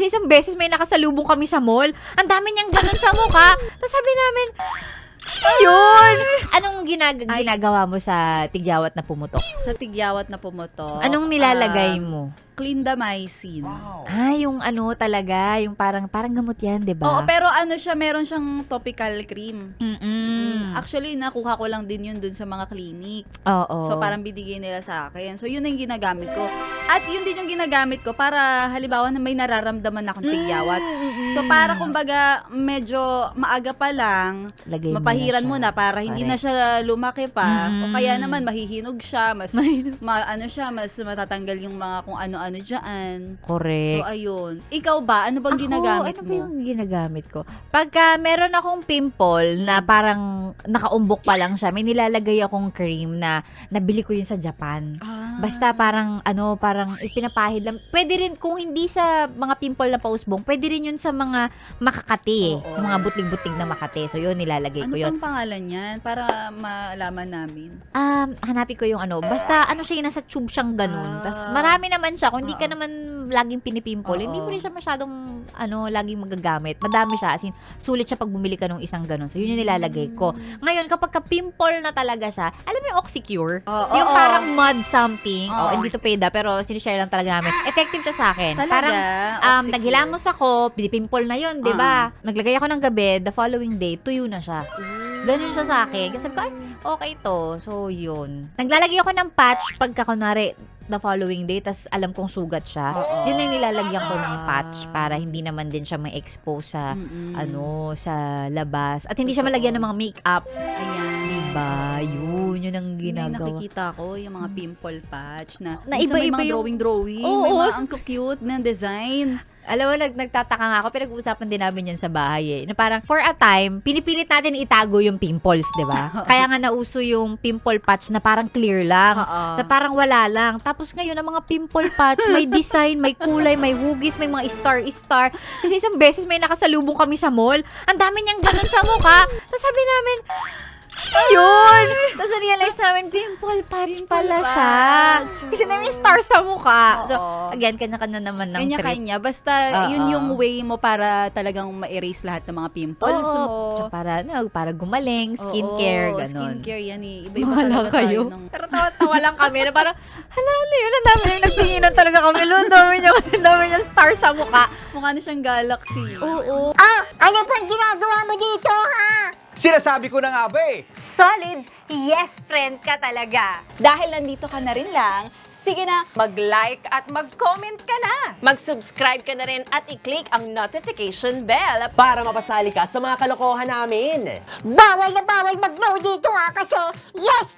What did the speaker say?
Kasi isang beses may nakasalubong kami sa mall. Ang dami niyang ganun sa mukha. Tapos sabi namin, ayun! Anong ginagawa mo sa tigyawat na pumutok? Sa tigyawat na pumutok. Anong nilalagay mo? Clindamycin. Yung ano talaga, yung parang gamot yan, di ba? Oo, pero ano siya, meron siyang topical cream. Actually, nakuha ko lang din yun dun sa mga clinic. Oo. So, parang binigay nila sa akin. So, yun ang ginagamit ko. At yun din yung ginagamit ko para halimbawa na may nararamdaman akong tigyawat. So, para kumbaga, medyo maaga pa lang, Lagay mapahiran mo na para hindi na siya lumaki pa. O kaya naman, mahihinog siya, mas matatanggal yung mga kung ano-ano dyan. Correct. So, ayun. Ikaw ba? Ano bang ginagamit ano mo? ba yung ginagamit ko? Pagka meron akong pimple na parang nakaumbok pa lang siya, may nilalagay akong cream na nabili ko yun sa Japan. Basta parang ipinapahid lang. Pwede rin kung hindi sa mga pimple na pausbong, pwede rin yun sa mga makakati. Mga butlig-butlig na makati. So yun, nilalagay ko yun. Ano pang pangalan yan? Para malaman namin. Hanapin ko yung basta siya yung nasa tube siyang ganun. Tapos marami naman siya. Kung hindi ka naman laging pinipimple, hindi mo rin siya masyadong laging magagamit. Madami siya. As in, sulit siya pag bumili ka ng isang ganun. So yun yung nilalagay ko. Ngayon, kapag ka-pimple na talaga siya, alam mo yung Oxycure? Yung parang mud something. Hindi to paid pero sinishare lang talaga namin. Effective siya sa akin. Talaga? Parang, Oxycure. naghilamos ako, pimple na yun, di ba? Naglagay ako ng gabi, the following day, tuyo na siya. Ganun siya sa akin. Kasi sabi ko, ay, okay to. So, yun. Naglalagay ako ng patch pagka, kunwari, the following day, tas alam kong sugat siya. Yun yung nilalagyan ko ng patch para hindi naman din siya ma-expose sa, sa labas. At hindi siya malagyan ng mga makeup. Ayan. Diba? Yun ang Yun yung ginagawa. nakikita ko, yung mga pimple patch na iba-iba may mga yung- drawing. Oo, May mga ang cute na design. Alam mo, nagtataka nga ako, pinag-uusapan din namin yan sa bahay Na parang, for a time, pinipilit natin itago yung pimples, di ba? Kaya nga nauso yung pimple patch na parang clear lang. Na parang wala lang. Tapos ngayon, ang mga pimple patch, may design, may kulay, may hugis, may mga star-star. Kasi isang beses may nakasalubong kami sa mall. Ang dami niyang ganun sa mukha. Tapos sabi namin, ayun! Tapos realize namin, pimple patch pala siya. Kasi namin star sa mukha. So, again, kanya-kanya naman ng trip. Kanya-kanya. Basta, yun yung way mo para talagang ma-erase lahat ng mga pimples mo. Tsaka para gumaling, skincare, ganon. Skincare yan eh. Iba-iba Bahala talaga kayo. tayo. Pero tawa-tawa lang kami na parang, hala na yun, ang dami yung nagtinginan talaga kami. Ang dami niya star sa mukha. Mukha na siyang galaxy. Oo. Ano bang ginagawa mo dito, ha? Sinasabi ko na nga ba eh. Solid yes friend ka talaga. Dahil nandito ka na rin lang, sige na, Mag-like at mag-comment ka na. Mag-subscribe ka na rin at i-click ang notification bell. Para mapasali ka sa mga kalokohan namin. Bawal na bawal mag-no dito, ha? Kasi yes